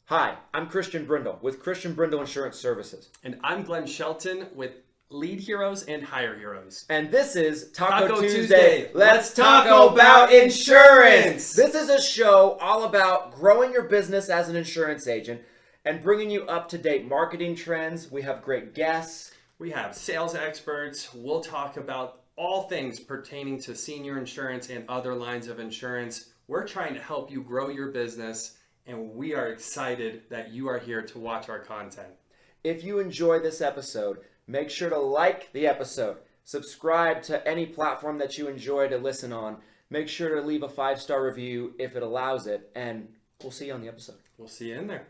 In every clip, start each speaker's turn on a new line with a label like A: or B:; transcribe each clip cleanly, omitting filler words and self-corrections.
A: Hi, I'm Christian Brindle with Christian Brindle Insurance Services.
B: And I'm Glenn Shelton with Lead Heroes and Hire Heroes.
A: And this is
B: Taco
A: Tuesday.
B: Tuesday.
A: Let's talk about insurance. This is a show all about growing your business as an insurance agent and bringing you up-to-date marketing trends. We have great guests.
B: We have sales experts. We'll talk about all things pertaining to senior insurance and other lines of insurance. We're trying to help you grow your business, and we are excited that you are here to watch our content.
A: If you enjoy this episode, make sure to like the episode. Subscribe to any platform that you enjoy to listen on. Make sure to leave a 5-star review if it allows it, and we'll see you on the episode.
B: We'll see you in there.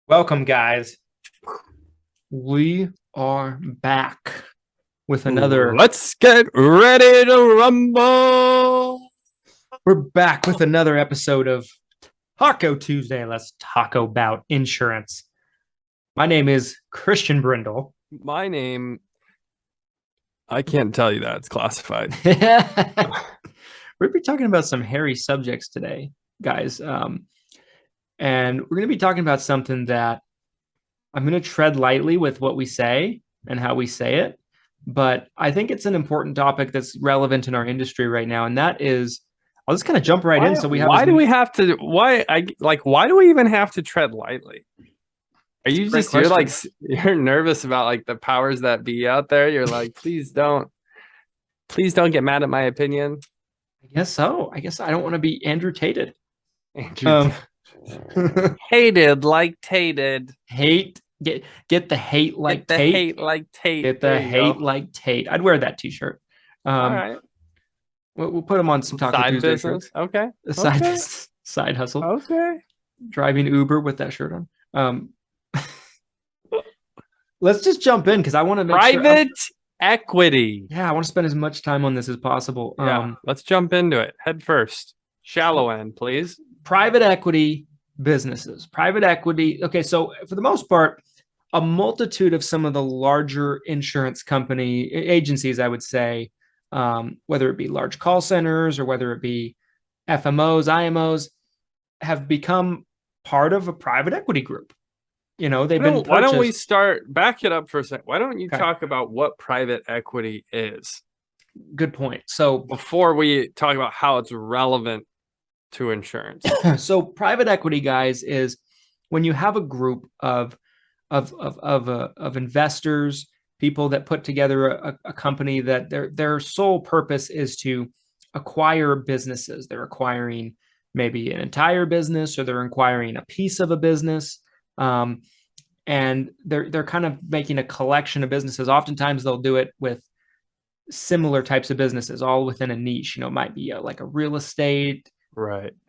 C: Welcome, guys. We are back with another.
B: Let's get ready to rumble.
C: We're back with another episode of Taco Tuesday. Let's talk about insurance. My name is Christian Brindle.
B: My name, I can't tell you that. It's classified.
C: We're going to be talking about some hairy subjects today, guys. And we're going to be talking about something that I'm going to tread lightly with what we say and how we say it. But I think it's an important topic that's relevant in our industry right now. And that is, I'll just kind of jump right in. So we have.
B: Why do we even have to tread lightly? Are you just, you're nervous about like the powers that be out there? You're like, please don't get mad at my opinion.
C: I guess so. I guess I don't want to be Andrew Tated.
B: Hated like Tated.
C: Hate. Get the hate like
B: Tate.
C: Hate like Tate. Get the hate like Tate. I'd wear that t-shirt.
B: All right.
C: We'll put them on some Taco
B: Side
C: Tuesday
B: business.
C: shirts.
B: Okay.
C: Side hustle.
B: Okay.
C: Driving Uber with that shirt on. Let's just jump in because I want to make
B: private equity.
C: Yeah, I want to spend as much time on this as possible.
B: Let's jump into it. Head first. Shallow end, please.
C: Private equity businesses. Private equity. Okay, so for the most part, a multitude of some of the larger insurance company agencies, I would say, whether it be large call centers or whether it be FMOs, IMOs, have become part of a private equity group. You know, they've been purchased.
B: Why don't we back it up for a second? Why don't you talk about what private equity is?
C: Good point. So
B: before we talk about how it's relevant to insurance.
C: So private equity, guys, is when you have a group of investors, people that put together a company that their sole purpose is to acquire businesses. They're acquiring maybe an entire business, or they're acquiring a piece of a business. And they're kind of making a collection of businesses. Oftentimes they'll do it with similar types of businesses, all within a niche. You know, it might be like a real estate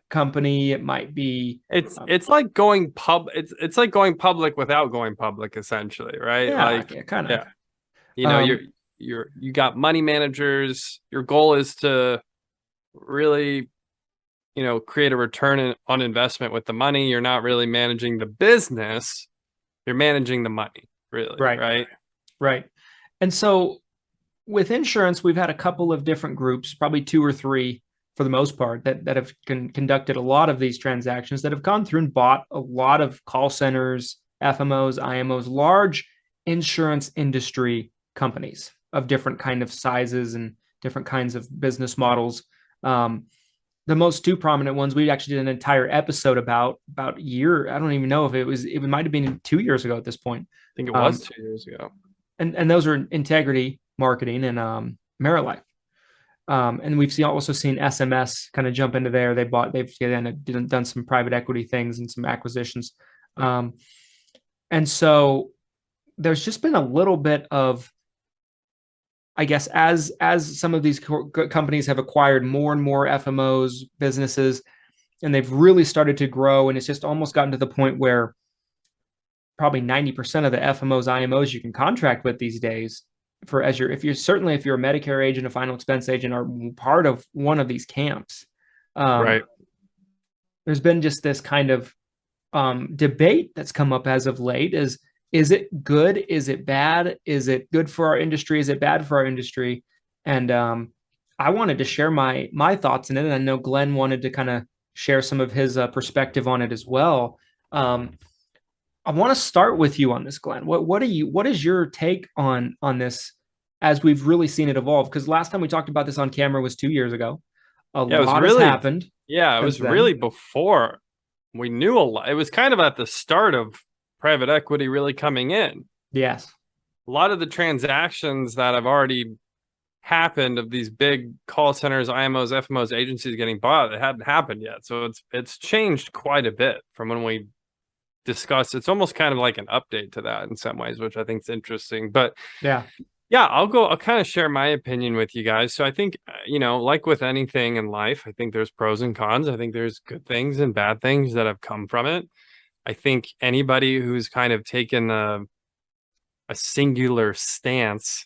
C: company. It might be
B: it's like going it's like going public without going public, essentially, right?
C: Yeah, kind of.
B: Yeah. You know, you got money managers. Your goal is to really, you know, create a return on investment with the money. You're not really managing the business. You're managing the money, really.
C: Right. And so with insurance, we've had a couple of different groups, probably 2 or 3 for the most part, that have conducted a lot of these transactions, that have gone through and bought a lot of call centers, FMOs, IMOs, large insurance industry companies of different kind of sizes and different kinds of business models. The most 2 prominent ones, we actually did an entire episode about a year. I don't even know if it might have been 2 years ago at this point.
B: I think it was 2 years ago.
C: And those are Integrity Marketing and Amerilife. And we've also seen SMS kind of jump into there. They've done some private equity things and some acquisitions. And so there's just been a little bit of, I guess, as some of these companies have acquired more and more FMOs businesses, and they've really started to grow, and it's just almost gotten to the point where probably 90% of the FMOs, IMOs you can contract with these days, if you're a Medicare agent, a final expense agent, are part of one of these camps.
B: Right.
C: There's been just this kind of debate that's come up as of late: is it good? Is it bad? Is it good for our industry? Is it bad for our industry? And I wanted to share my thoughts in it. And I know Glenn wanted to kind of share some of his perspective on it as well. I want to start with you on this, Glenn. What is your take on this as we've really seen it evolve? Because last time we talked about this on camera was 2 years ago. A lot has happened.
B: Yeah, it was really before we knew a lot. It was kind of at the start of private equity really coming in.
C: Yes.
B: A lot of the transactions that have already happened of these big call centers, IMOs, FMOs, agencies getting bought, it hadn't happened yet. So it's changed quite a bit from when we discussed. It's almost kind of like an update to that in some ways, which I think is interesting. But yeah, I'll kind of share my opinion with you guys. So I think, like with anything in life, I think there's pros and cons. I think there's good things and bad things that have come from it. I think anybody who's kind of taken a singular stance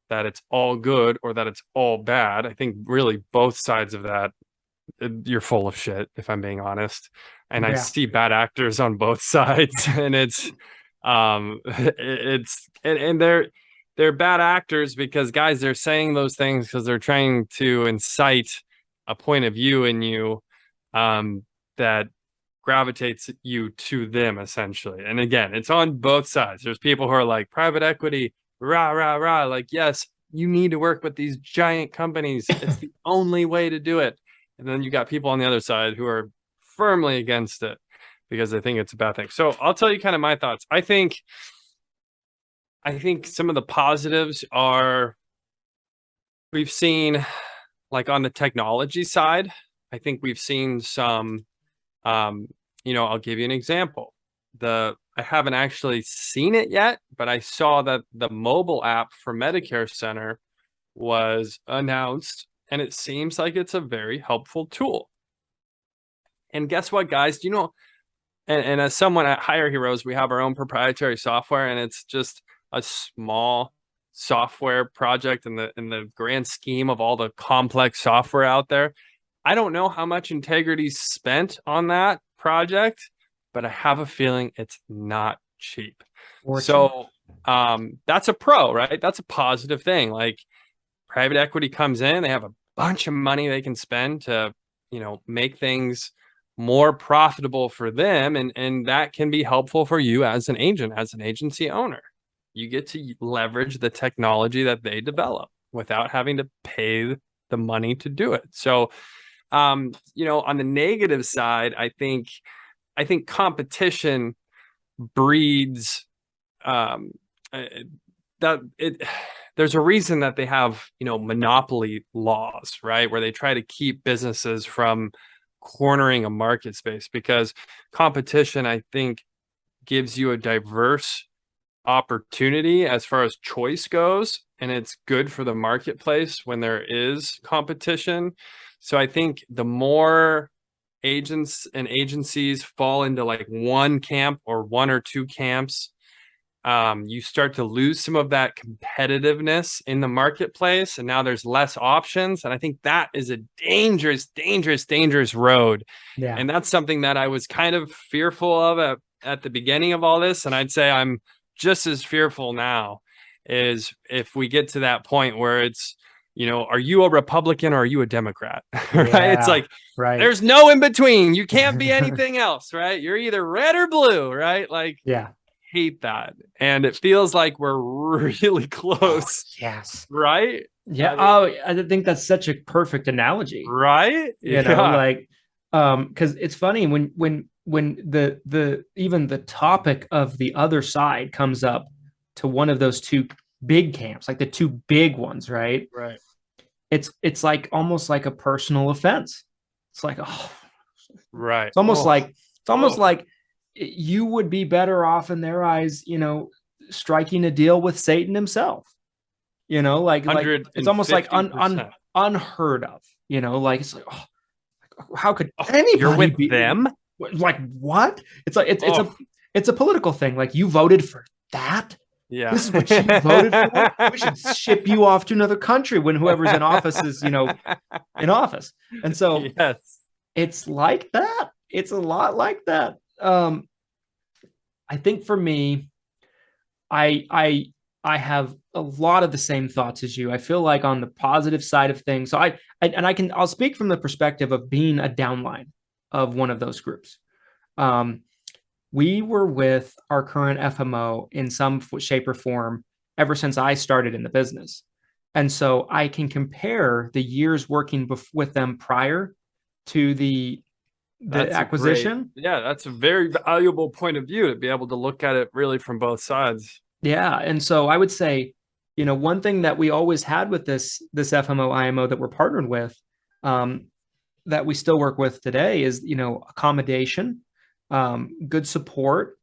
B: that it's all good or that it's all bad, I think really both sides of that, you're full of shit, if I'm being honest. And I see bad actors on both sides, and they're bad actors because, guys, they're saying those things because they're trying to incite a point of view in you that gravitates you to them, essentially. And again, it's on both sides. There's people who are like, private equity, rah, rah, rah. Like, yes, you need to work with these giant companies. It's the only way to do it. And then you got people on the other side who are firmly against it because they think it's a bad thing. So I'll tell you kind of my thoughts. I think some of the positives are, we've seen, like on the technology side, I think we've seen some, I'll give you an example. I haven't actually seen it yet, but I saw that the mobile app for Medicare Center was announced, and it seems like it's a very helpful tool. And guess what, guys? And as someone at Hire Heroes, we have our own proprietary software, and it's just a small software project in the grand scheme of all the complex software out there. I don't know how much integrity's spent on that project, but I have a feeling it's not cheap. So that's a pro, right? That's a positive thing. Like, private equity comes in, they have a bunch of money they can spend to, make things more profitable for them. And that can be helpful for you as an agent, as an agency owner. You get to leverage the technology that they develop without having to pay the money to do it. So, on the negative side, I think competition breeds there's a reason that they have, monopoly laws, right? Where they try to keep businesses from cornering a market space, because competition, I think, gives you a diverse opportunity as far as choice goes, and it's good for the marketplace when there is competition. So I think the more agents and agencies fall into like one camp or one or two camps, you start to lose some of that competitiveness in the marketplace, and now there's less options. And I think that is a dangerous road. Yeah. And that's something that I was kind of fearful of at the beginning of all this. And I'd say I'm just as fearful now, is if we get to that point where it's, are you a Republican or are you a Democrat? Right? Yeah, it's like, there's no in between. You can't be anything else, right? You're either red or blue, right? Like, yeah. Hate that. And it feels like we're really close. Oh, yes. Right?
C: Yeah. I think that's such a perfect analogy.
B: Right?
C: Because it's funny when the even the topic of the other side comes up to one of those two big camps, like the two big ones, right?
B: Right.
C: It's like almost like a personal offense. It's like,
B: right.
C: It's almost like you would be better off in their eyes, striking a deal with Satan himself. Like it's almost like unheard of. It's like, how could anybody
B: you're with them?
C: Like, what? It's like it's a political thing. Like, you voted for that.
B: Yeah,
C: this is what you voted for. We should ship you off to another country when whoever's in office is, in office. And so
B: yes,
C: it's like that. It's a lot like that. I think for me, I have a lot of the same thoughts as you. I feel like on the positive side of things. So I'll speak from the perspective of being a downline. of one of those groups. We were with our current FMO in some shape or form ever since I started in the business. And so I can compare the years working with them prior to the acquisition.
B: That's a very valuable point of view to be able to look at it really from both sides.
C: Yeah. And so I would say, one thing that we always had with this FMO IMO that we're partnered with, that we still work with today is, accommodation, good support,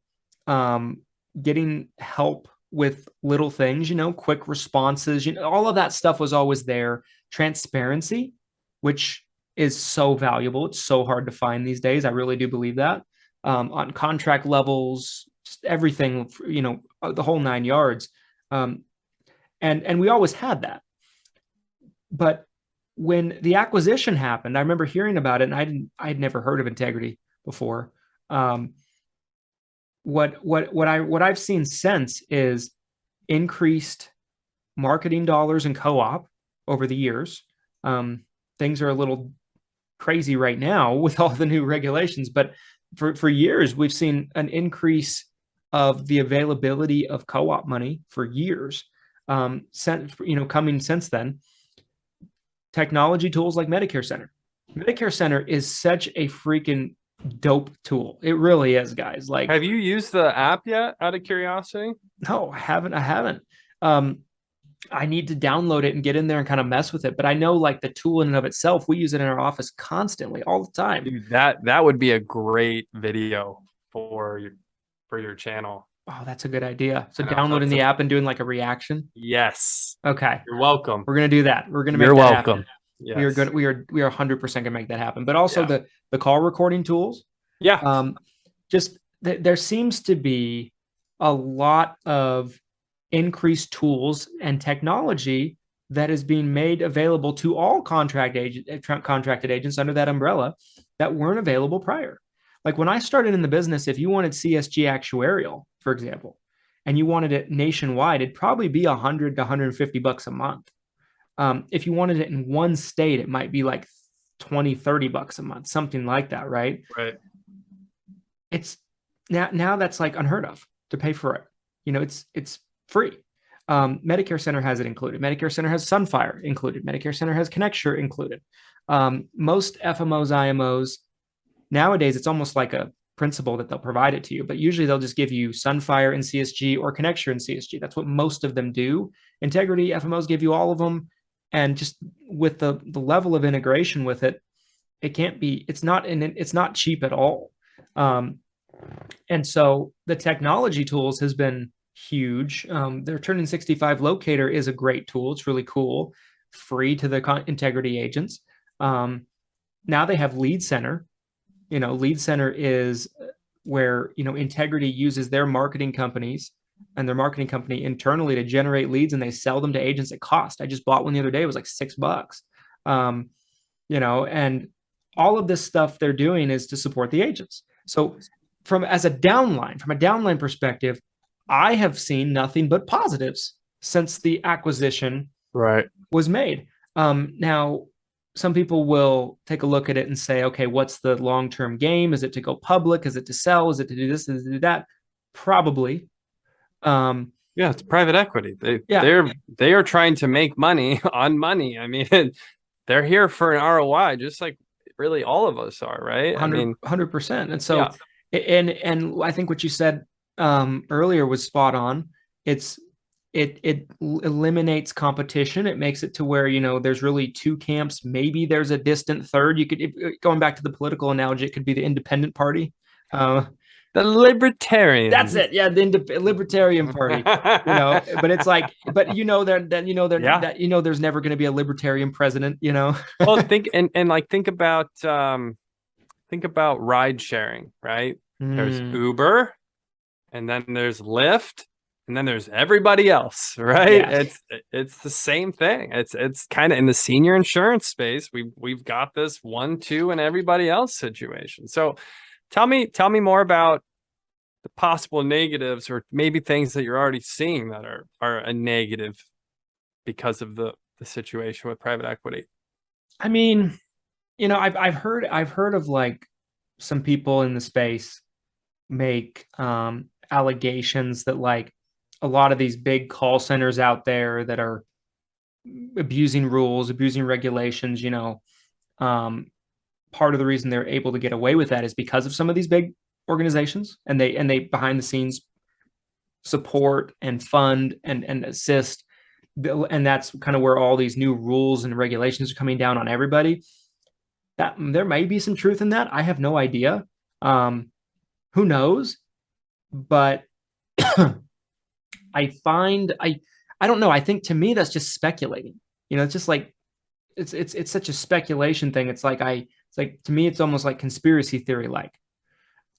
C: getting help with little things, quick responses, all of that stuff was always there. Transparency, which is so valuable. It's so hard to find these days. I really do believe that. On contract levels, just everything, the whole 9 yards. And we always had that. But when the acquisition happened, I remember hearing about it, and I'd never heard of Integrity before. What I've seen since is increased marketing dollars and co-op over the years. Things are a little crazy right now with all the new regulations, but for years we've seen an increase of the availability of co-op money for years. Coming since then, technology tools like Medicare Center. Medicare Center is such a freaking dope tool. It really is, guys. Like,
B: have you used the app yet, out of curiosity?
C: No, I haven't. I need to download it and get in there and kind of mess with it. But I know, like, the tool in and of itself, we use it in our office constantly, all the time.
B: Dude, that would be a great video for your channel.
C: Oh, that's a good idea. So downloading the app and doing like a reaction.
B: Yes.
C: Okay.
B: You're welcome.
C: We're gonna do that. We're gonna make
B: You're
C: that
B: welcome.
C: happen.
B: Yes.
C: We are 100% gonna make that happen. But also the call recording tools.
B: Yeah.
C: There seems to be a lot of increased tools and technology that is being made available to all contracted agents under that umbrella that weren't available prior. Like when I started in the business, if you wanted CSG actuarial, for example, and you wanted it nationwide, it'd probably be $100 to $150 a month. If you wanted it in one state, it might be like $20, $30 a month, something like that, right?
B: Right.
C: It's now that's like unheard of to pay for it. It's free. Medicare Center has it included. Medicare Center has Sunfire included. Medicare Center has Connecture included. Most FMOs, IMOs, nowadays, it's almost like a principle that they'll provide it to you, but usually they'll just give you Sunfire and CSG or Connecture and CSG. That's what most of them do. Integrity, FMOs give you all of them. And just with the level of integration with it, it's not cheap at all. And so the technology tools has been huge. Their Turning 65 locator is a great tool. It's really cool, free to the Integrity agents. Now they have Lead Center. Lead Center is where, Integrity uses their marketing companies and their marketing company internally to generate leads, and they sell them to agents at cost. I just bought one the other day. It was like $6. And all of this stuff they're doing is to support the agents. So from a downline perspective, I have seen nothing but positives since the acquisition was made. Now, some people will take a look at it and say, okay, what's the long-term game? Is it to go public? Is it to sell? Is it to do this? Is it to do that? Probably.
B: It's private equity. They are trying to make money on money. I mean, they're here for an ROI, just like really all of us are, right?
C: 100%. And so, and I think what you said earlier was spot on. It eliminates competition. It makes it to where, there's really two camps. Maybe there's a distant third. Going back to the political analogy, it could be the independent party.
B: The libertarian.
C: That's it. Yeah, the libertarian party. But it's like, but there's never going to be a libertarian president.
B: Well, think about ride sharing, right? There's Uber, and then there's Lyft, and then there's everybody else, right? Yes. It's the same thing. It's kind of in the senior insurance space. We've got this 1, 2, and everybody else situation. So tell me more about the possible negatives, or maybe things that you're already seeing that are a negative because of the situation with private equity.
C: I mean, I've heard of like some people in the space make allegations that like a lot of these big call centers out there that are abusing rules, abusing regulations, part of the reason they're able to get away with that is because of some of these big organizations, and they behind the scenes support and fund and assist, and that's kind of where all these new rules and regulations are coming down on everybody. That there may be some truth in that. I have no idea. Who knows? But I don't know. I think to me that's just speculating. It's just like it's such a speculation thing. It's like to me it's almost like conspiracy theory like.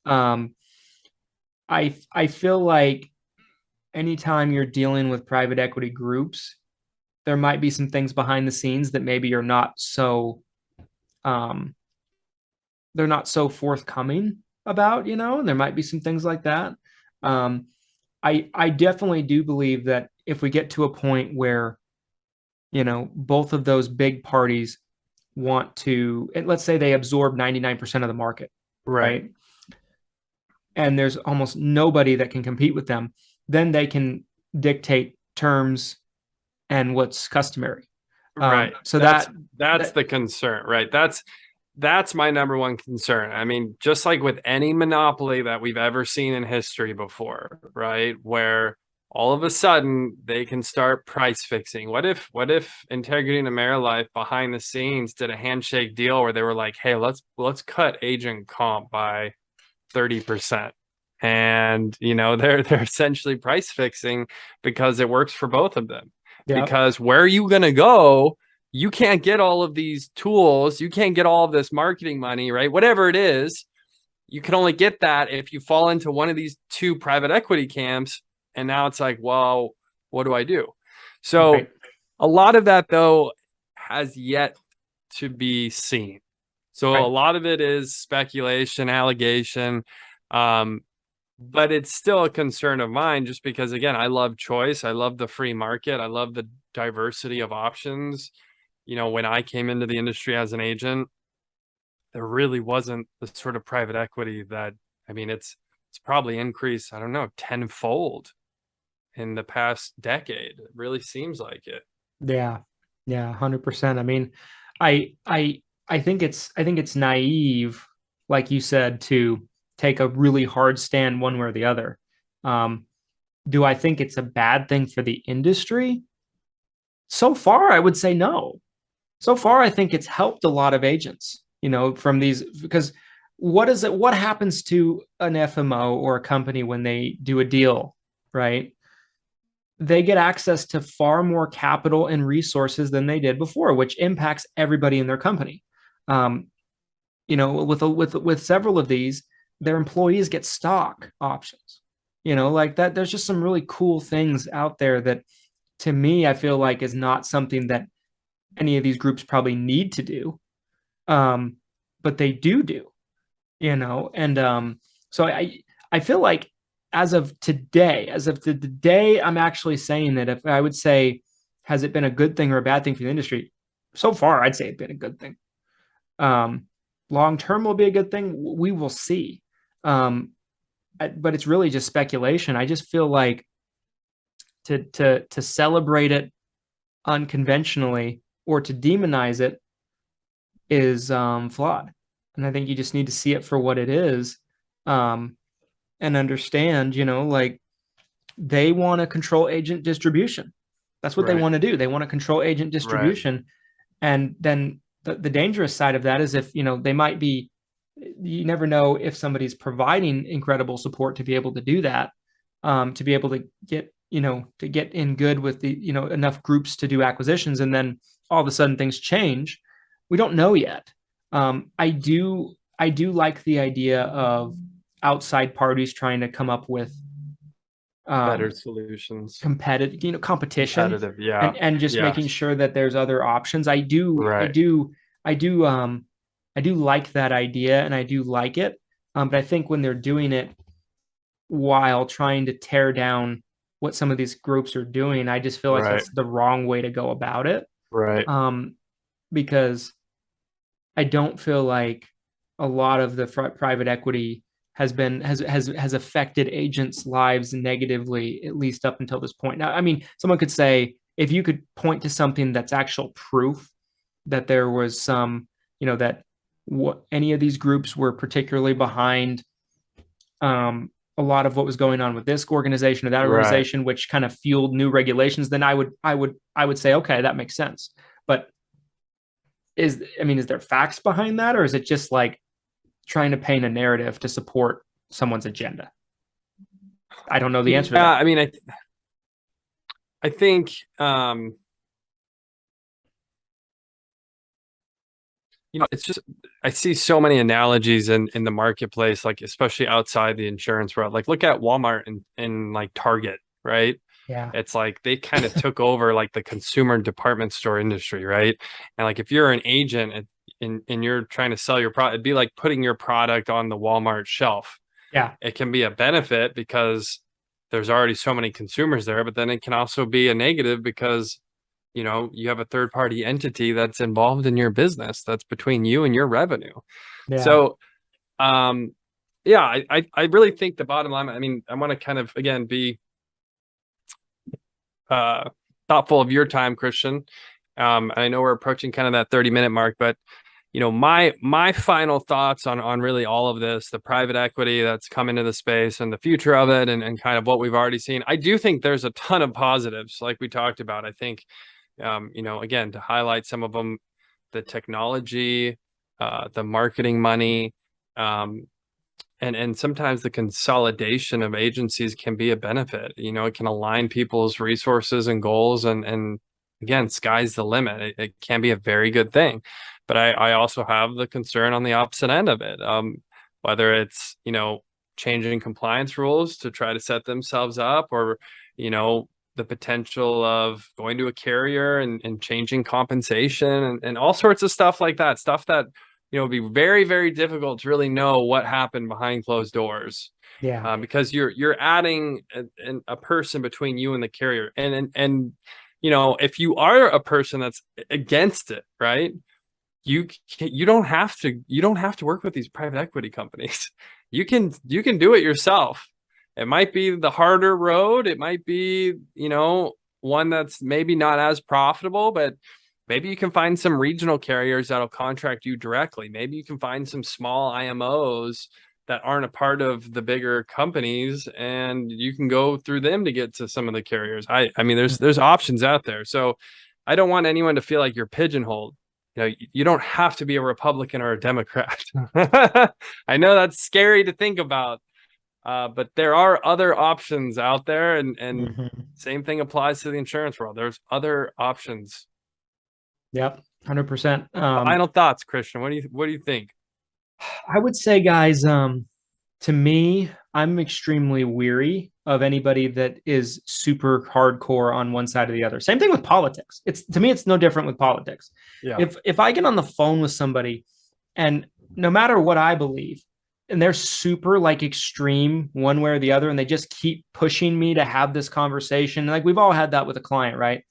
C: I feel like anytime you're dealing with private equity groups, there might be some things behind the scenes that maybe are not so they're not so forthcoming about, and there might be some things like that. I definitely do believe that if we get to a point where, both of those big parties want to, let's say they absorb 99% of the market, right? And there's almost nobody that can compete with them, then they can dictate terms and what's customary.
B: Right.
C: So
B: that's the concern, right? That's my number one concern. I mean, just like with any monopoly that we've ever seen in history before, right? Where all of a sudden they can start price fixing. What if Integrity and AmeriLife behind the scenes did a handshake deal where they were like, hey, let's cut agent comp by 30%. And they're essentially price fixing because it works for both of them. Yep. Because where are you going to go? You can't get all of these tools. You can't get all of this marketing money, right? Whatever it is, you can only get that if you fall into one of these two private equity camps. And now it's like, well, what do I do? So a lot of that, though, has yet to be seen. So a lot of it is speculation, allegation, but it's still a concern of mine just because, again, I love choice. I love the free market. I love the diversity of options. When I came into the industry as an agent, there really wasn't the sort of private equity that, I mean, it's probably increased, I don't know, tenfold in the past decade. It really seems like it.
C: Yeah. 100%. I mean, I think it's naive, like you said, to take a really hard stand one way or the other. Do I think it's a bad thing for the industry? So far, I would say no. So far, I think it's helped a lot of agents, from these, because what happens to an FMO or a company when they do a deal, right? They get access to far more capital and resources than they did before, which impacts everybody in their company. With several of these, their employees get stock options, like that. There's just some really cool things out there that, to me, I feel like is not something that any of these groups probably need to do, but they do, and so I feel like as of the day I'm actually saying that, if I would say, has it been a good thing or a bad thing for the industry? So far, I'd say it's been a good thing. Long term will be a good thing. We will see. But it's really just speculation. I just feel like to celebrate it unconventionally or to demonize it is flawed. And I think you just need to see it for what it is, and understand, like, they want to control agent distribution. That's what they want to do. They want to control agent distribution. And then the dangerous side of that is if, they might be, you never know if somebody's providing incredible support to be able to do that, to be able to get, to get in good with the, enough groups to do acquisitions. And then all of a sudden things change. We don't know yet. I do like the idea of outside parties trying to come up with
B: better solutions,
C: competitive, competition,
B: yeah,
C: and just making sure that there's other options. I do like that idea, and I do like it. But I think when they're doing it while trying to tear down what some of these groups are doing, I just feel like that's the wrong way to go about it.
B: Right.
C: Because I don't feel like a lot of the private equity has affected agents' lives negatively, at least up until this point. Now, I mean, someone could say, if you could point to something that's actual proof that there was some, that any of these groups were particularly behind a lot of what was going on with this organization or that organization, which kind of fueled new regulations, then I would say, okay, that makes sense. But is there facts behind that, or is it just like trying to paint a narrative to support someone's agenda? I don't know the answer to that.
B: I mean, I think it's just, I see so many analogies in the marketplace, like especially outside the insurance world. Like look at Walmart and like Target, right?
C: Yeah.
B: It's like they kind of took over like the consumer department store industry, right? And like if you're an agent and you're trying to sell your product, it'd be like putting your product on the Walmart shelf.
C: Yeah.
B: It can be a benefit because there's already so many consumers there, but then it can also be a negative because you have a third party entity that's involved in your business that's between you and your revenue.
C: Yeah.
B: So, I really think the bottom line, I mean, I want to kind of, again, be thoughtful of your time, Christian. I know we're approaching kind of that 30-minute mark, but my final thoughts on really all of this, the private equity that's come into the space and the future of it and kind of what we've already seen. I do think there's a ton of positives like we talked about. I think, again, to highlight some of them, the technology, the marketing money, and sometimes the consolidation of agencies can be a benefit. It can align people's resources and goals and again, sky's the limit. It can be a very good thing. But I also have the concern on the opposite end of it, whether it's, changing compliance rules to try to set themselves up or, the potential of going to a carrier and changing compensation and all sorts of stuff like that, stuff that, would be very, very difficult to really know what happened behind closed doors.
C: Yeah.
B: Because you're adding a person between you and the carrier. And if you are a person that's against it, right? You don't have to work with these private equity companies. You can do it yourself. It might be the harder road. It might be, one that's maybe not as profitable, but maybe you can find some regional carriers that'll contract you directly. Maybe you can find some small IMOs that aren't a part of the bigger companies and you can go through them to get to some of the carriers. I mean, there's options out there. So I don't want anyone to feel like you're pigeonholed. You don't have to be a Republican or a Democrat. I know that's scary to think about, but there are other options out there, and same thing applies to the insurance world. There's other options.
C: Yep, 100%.
B: Final thoughts, Christian. What do you think?
C: I would say, guys, to me, I'm extremely weary of anybody that is super hardcore on one side or the other. Same thing with politics. To me, it's no different with politics.
B: Yeah.
C: If I get on the phone with somebody and no matter what I believe, and they're super like extreme one way or the other, and they just keep pushing me to have this conversation. Like we've all had that with a client, right?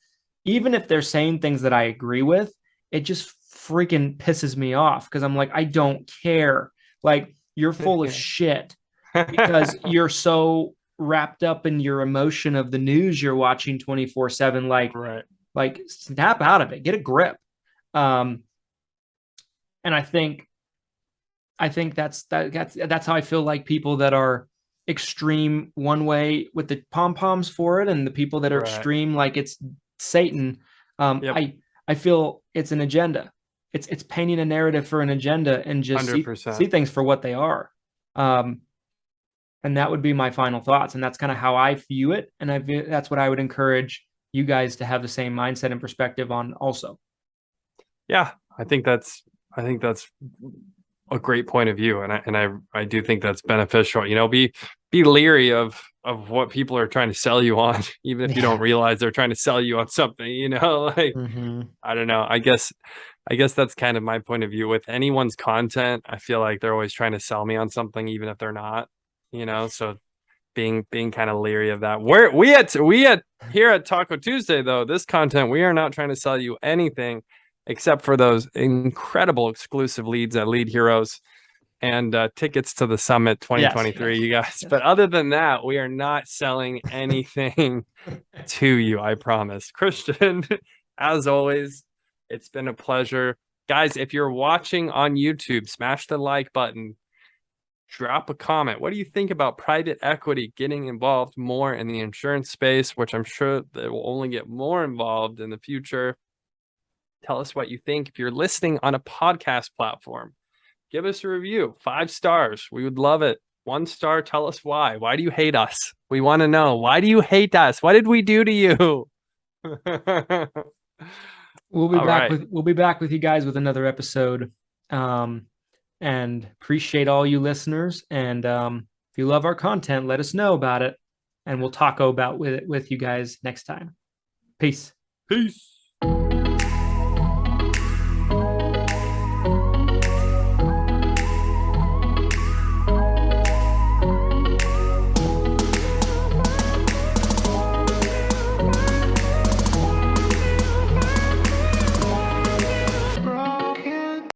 C: Even if they're saying things that I agree with, it just freaking pisses me off because I'm like, I don't care. Like you're full of shit because you're so wrapped up in your emotion of the news you're watching 24/7. Like snap out of it, get a grip. And I think that's how I feel like people that are extreme one way with the pom-poms for it and the people that are extreme like it's Satan. I feel it's an agenda. It's painting a narrative for an agenda and just see things for what they are. And that would be my final thoughts. And that's kind of how I view it. And that's what I would encourage you guys to have the same mindset and perspective on also.
B: Yeah, I think that's a great point of view. And I do think that's beneficial. Be leery of what people are trying to sell you on, even if you don't realize they're trying to sell you on something, I don't know. I guess that's kind of my point of view with anyone's content. I feel like they're always trying to sell me on something, even if they're not, so being kind of leery of that. We here at Taco Tuesday, though, this content, we are not trying to sell you anything except for those incredible exclusive leads at Lead Heroes. and tickets to the summit 2023, you guys. But other than that, we are not selling anything to you, I promise. Christian, as always, it's been a pleasure. Guys, if you're watching on YouTube, smash the like button. Drop a comment. What do you think about private equity getting involved more in the insurance space, which I'm sure they will only get more involved in the future? Tell us what you think. If you're listening on a podcast platform, give us a review. 5 stars. We would love it. 1 star, tell us why. Why do you hate us? We want to know. Why do you hate us? What did we do to you?
C: We'll be back with you guys with another episode. And appreciate all you listeners. And if you love our content, let us know about it. And we'll talk about with you guys next time. Peace.
B: Peace.